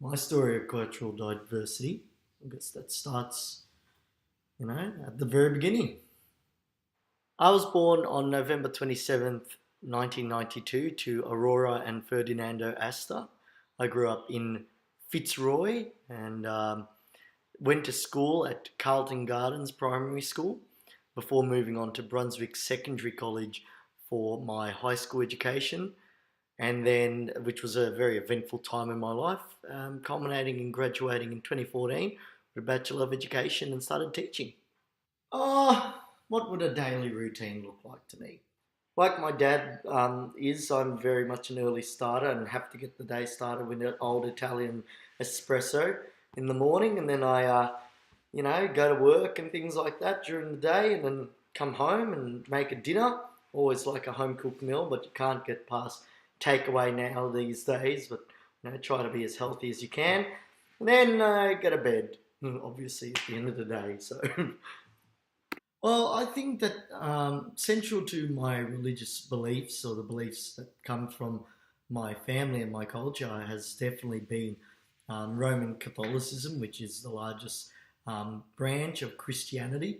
My story of cultural diversity, I guess that starts, at the very beginning. I was born on November 27th, 1992, to Aurora and Ferdinando Asta. I grew up in Fitzroy and went to school at Carlton Gardens Primary School before moving on to Brunswick Secondary College for my high school education, and then which was a very eventful time in my life, culminating in graduating in 2014 with a Bachelor of Education and started teaching. What would a daily routine look like to me? Like my dad I'm very much an early starter and have to get the day started with an old Italian espresso in the morning, and then I go to work and things like that during the day, and then come home and make a dinner. Always like a home cooked meal, but you can't get past takeaway now these days. But try to be as healthy as you can, and then go to bed. Obviously, at the end of the day. So, well, I think that central to my religious beliefs, or the beliefs that come from my family and my culture, has definitely been Roman Catholicism, which is the largest branch of Christianity.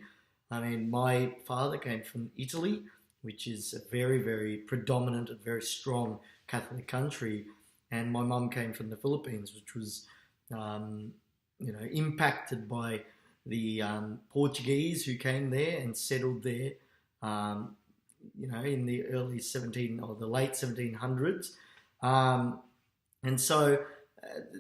I mean, my father came from Italy, which is a very, very predominant and very strong Catholic country, and my mum came from the Philippines, which was, impacted by the Portuguese who came there and settled there, um, in the early 17 or the late 1700s. Um, and so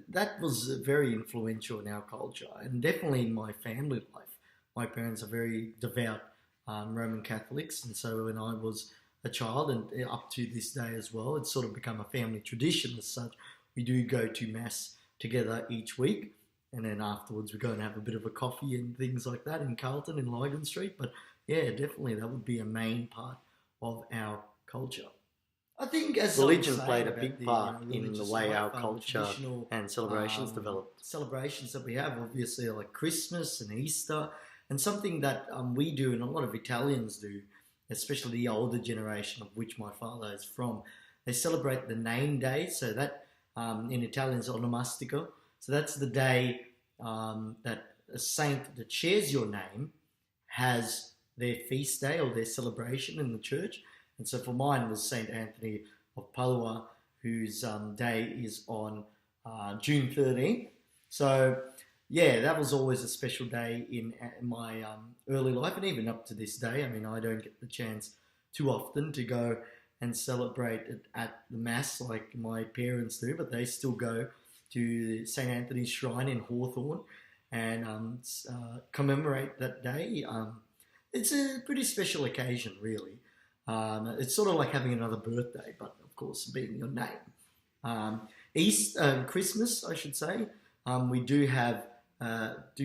that was very influential in our culture and definitely in my family life. My parents are very devout Roman Catholics, and so when I was a child and up to this day as well, it's sort of become a family tradition as such. We do go to mass together each week, and then afterwards we go and have a bit of a coffee and things like that in Carlton in Lygon Street. But yeah, definitely that would be a main part of our culture. I think as religion played a big part in the way our culture and celebrations developed. Celebrations that we have, obviously, like Christmas and Easter, and something that we do and a lot of Italians do, especially the older generation of which my father is from. They celebrate the name day, so that in Italian is onomastico. So that's the day that a saint that shares your name has their feast day or their celebration in the church. And so for mine was Saint Anthony of Padua, whose day is on June 13th. So yeah, that was always a special day in my early life, and even up to this day. I mean, I don't get the chance too often to go and celebrate it at the mass like my parents do, but they still go to St. Anthony's Shrine in Hawthorne and commemorate that day. It's a pretty special occasion, really. It's sort of like having another birthday, but of course, being your name. Christmas, I should say. We do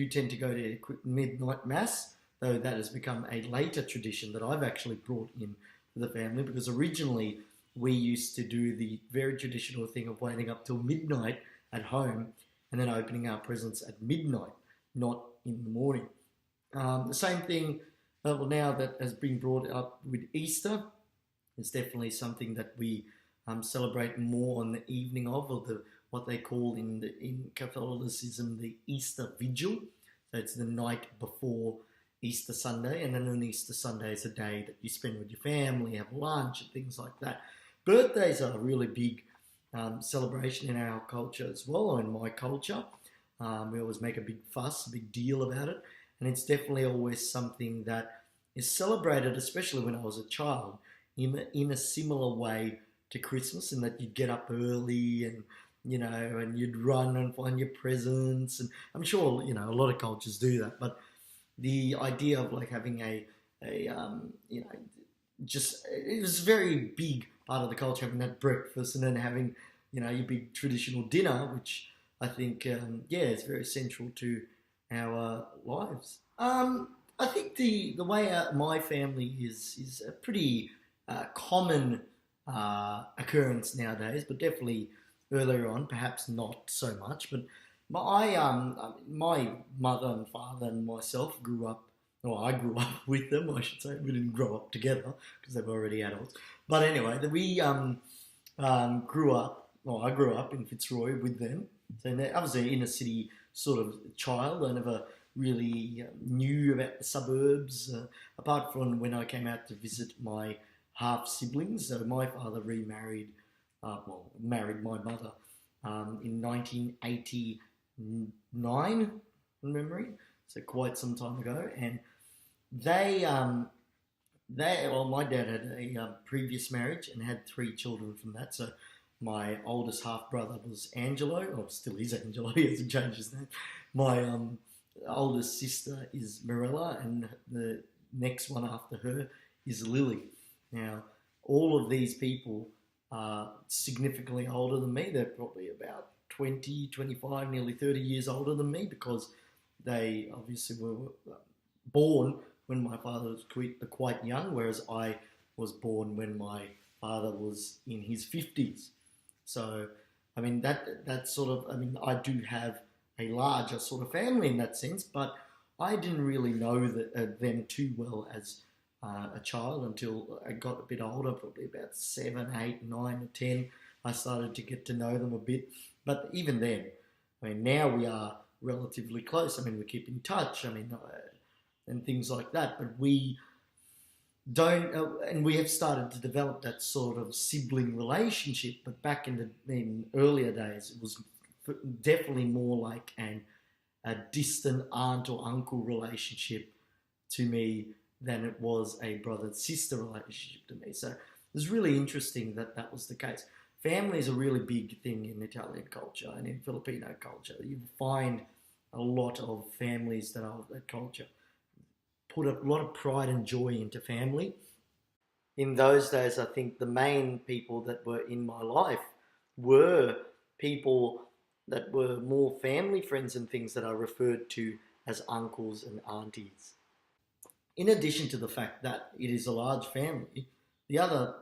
tend to go to midnight mass, though that has become a later tradition that I've actually brought in for the family, because originally we used to do the very traditional thing of waiting up till midnight at home and then opening our presents at midnight, not in the morning. The same thing now that has been brought up with Easter. It's definitely something that we celebrate more on the evening of, or what they call in Catholicism the Easter Vigil. So it's the night before Easter Sunday, and then on Easter Sunday is a day that you spend with your family, have lunch and things like that. Birthdays are a really big celebration in our culture as well, or in my culture. We always make a big fuss, a big deal about it, and it's definitely always something that is celebrated, especially when I was a child, in a similar way to Christmas, in that you'd get up early and and you'd run and find your presents, and I'm sure a lot of cultures do that, but the idea of like having just it was a very big part of the culture, having that breakfast and then having your big traditional dinner, which I think is very central to our lives. I think the way my family is a pretty common occurrence nowadays, but definitely earlier on, perhaps not so much. But my mother and father and myself grew up, or I grew up with them, I should say. We didn't grow up together because they were already adults. But anyway, we grew up, or I grew up in Fitzroy with them. So I was an inner city sort of child. I never really knew about the suburbs, apart from when I came out to visit my half siblings. So my father remarried, married my mother in 1989, from memory. So quite some time ago, and they my dad had a previous marriage and had 3 children from that. So my oldest half brother was Angelo, or still is Angelo. He hasn't changed his name. My oldest sister is Mirella, and the next one after her is Lily. Now, all of these people are significantly older than me. They're probably about 20, 25, nearly 30 years older than me, because they obviously were born when my father was quite young, whereas I was born when my father was in his 50s. So, I mean, that sort of, I mean, I do have a larger sort of family in that sense, but I didn't really know them too well as a child until I got a bit older, probably about 7, 8, 9, or 10. I started to get to know them a bit. But even then, I mean, now we are relatively close. I mean, we keep in touch. I mean, and things like that. But we don't, and we have started to develop that sort of sibling relationship. But back in earlier days, it was definitely more like a distant aunt or uncle relationship to me than it was a brother-sister relationship to me. So it was really interesting that was the case. Family is a really big thing in Italian culture and in Filipino culture. You find a lot of families that are of that culture put a lot of pride and joy into family. In those days, I think the main people that were in my life were people that were more family friends and things that I referred to as uncles and aunties. In addition to the fact that it is a large family, the other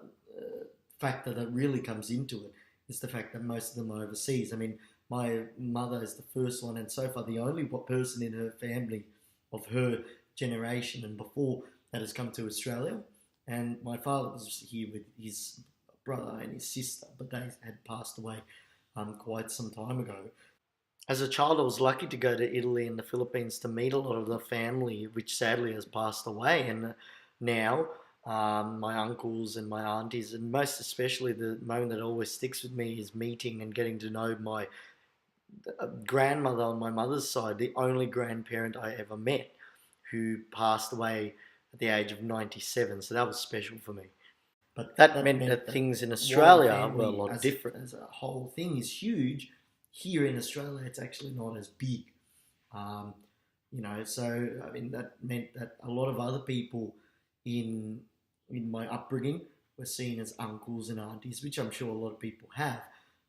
factor that really comes into it is the fact that most of them are overseas. I mean, my mother is the first one and so far the only person in her family of her generation and before that has come to Australia. And my father was here with his brother and his sister, but they had passed away quite some time ago. As a child, I was lucky to go to Italy and the Philippines to meet a lot of the family, which sadly has passed away. And now, my uncles and my aunties, and most especially the moment that always sticks with me is meeting and getting to know my grandmother on my mother's side, the only grandparent I ever met, who passed away at the age of 97. So that was special for me. But that meant that things in Australia were a lot different. As a whole thing is huge. Here in Australia, it's actually not as big. So I mean that meant that a lot of other people in my upbringing were seen as uncles and aunties, which I'm sure a lot of people have.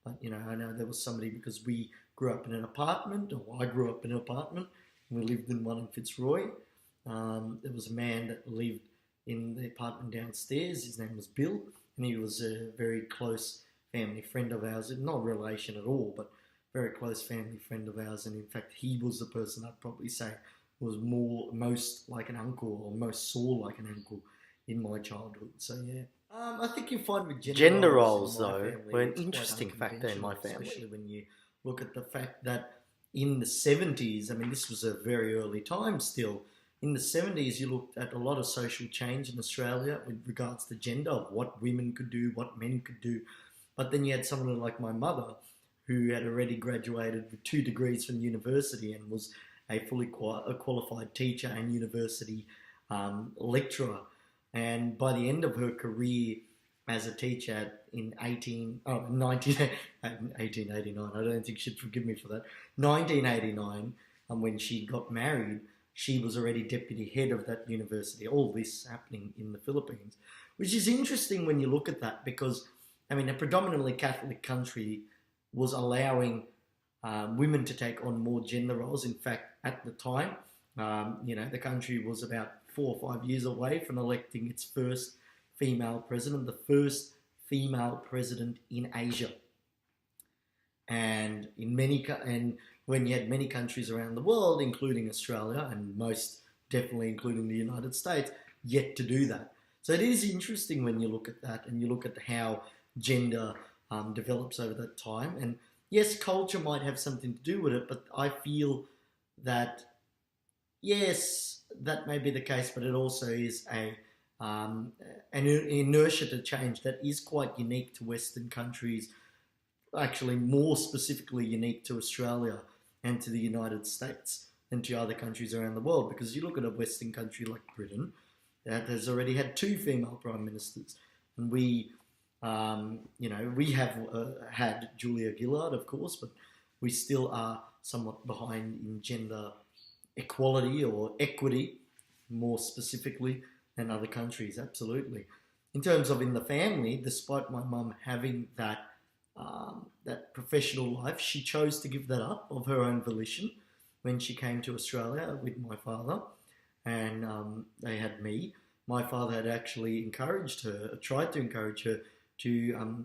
But I know there was somebody, because we grew up in an apartment, or I grew up in an apartment, and we lived in one in Fitzroy. There was a man that lived in the apartment downstairs. His name was Bill, and he was a very close family friend of ours. Not a relation at all, but very close family friend of ours. And in fact, he was the person I'd probably say was most like an uncle, or most saw like an uncle in my childhood. So yeah. I think you find with gender roles though were an interesting factor in my family, especially when you look at the fact that in the 70s, I mean, this was a very early time still. In the 70s, you looked at a lot of social change in Australia with regards to gender, of what women could do, what men could do. But then you had someone like my mother, who had already graduated with 2 degrees from university and was a fully qualified teacher and university lecturer. And by the end of her career as a teacher in 1889, I don't think she'd forgive me for that, 1989, when she got married, she was already deputy head of that university. All this happening in the Philippines, which is interesting when you look at that, because, I mean, a predominantly Catholic country was allowing women to take on more gender roles. In fact, at the time, the country was about 4 or 5 years away from electing its first female president, the first female president in Asia. And when you had many countries around the world, including Australia, and most definitely including the United States, yet to do that. So it is interesting when you look at that and you look at how gender develops over that time. And yes, culture might have something to do with it, but I feel that yes, that may be the case, but it also is um, an inertia to change that is quite unique to Western countries, actually more specifically unique to Australia and to the United States than to other countries around the world. Because you look at a Western country like Britain that has already had two female prime ministers, and we have had Julia Gillard, of course, but we still are somewhat behind in gender equality or equity, more specifically, than other countries. Absolutely. In terms of in the family, despite my mum having that professional life, she chose to give that up of her own volition when she came to Australia with my father, and they had me. My father had actually encouraged her, tried to encourage her to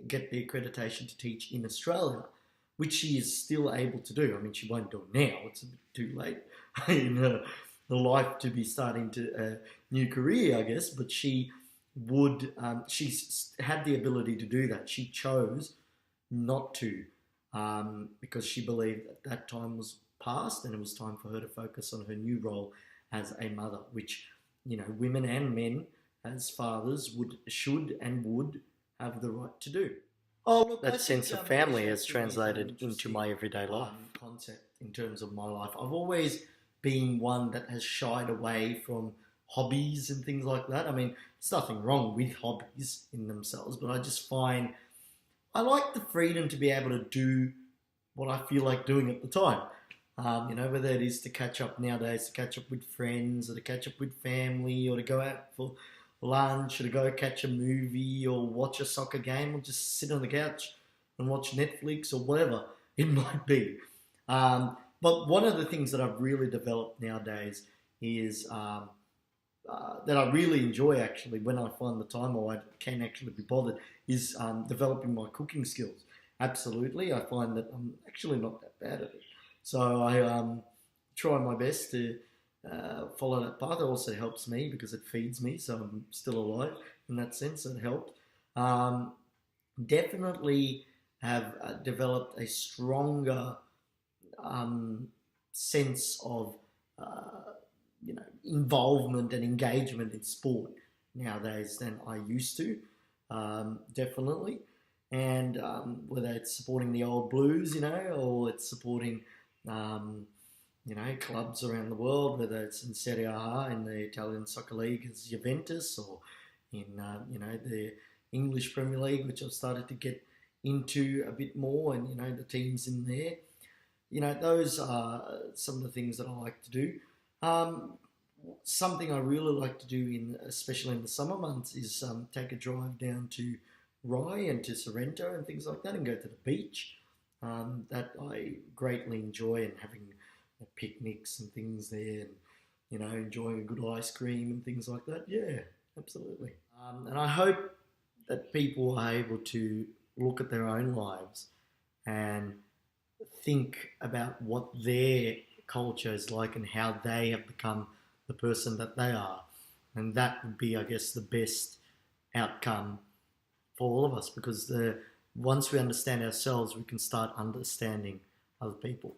get the accreditation to teach in Australia, which she is still able to do. I mean, she won't do it now; it's a bit too late in her life to be starting a new career, I guess. But she would, she's had the ability to do that. She chose not to because she believed that time was past and it was time for her to focus on her new role as a mother, which women and men as fathers should and would have the right to do. Oh, look, that sense of family has translated into my everyday life concept in terms of my life. I've always been one that has shied away from hobbies and things like that. I mean, there's nothing wrong with hobbies in themselves, but I just find I like the freedom to be able to do what I feel like doing at the time. Whether it is to catch up nowadays, to catch up with friends, or to catch up with family, or to go out for lunch, or to go catch a movie, or watch a soccer game, or just sit on the couch and watch Netflix, or whatever it might be. But one of the things that I've really developed nowadays is that I really enjoy actually when I find the time or I can actually be bothered is developing my cooking skills. Absolutely, I find that I'm actually not that bad at it. So I try my best to follow that path. It also helps me because it feeds me, so I'm still alive in that sense. It helped. Definitely have developed a stronger sense of involvement and engagement in sport nowadays than I used to. Definitely, and whether it's supporting the old Blues, or it's supporting clubs around the world, whether it's in Serie A in the Italian Soccer League as Juventus, or in the English Premier League, which I've started to get into a bit more, and the teams in there. Those are some of the things that I like to do. Something I really like to do, especially in the summer months, is take a drive down to Rye and to Sorrento and things like that, and go to the beach. That I greatly enjoy, and having picnics and things there, and enjoying a good ice cream and things like that. Yeah, absolutely. And I hope that people are able to look at their own lives and think about what their culture is like and how they have become the person that they are. And that would be, I guess, the best outcome for all of us, because once we understand ourselves, we can start understanding other people.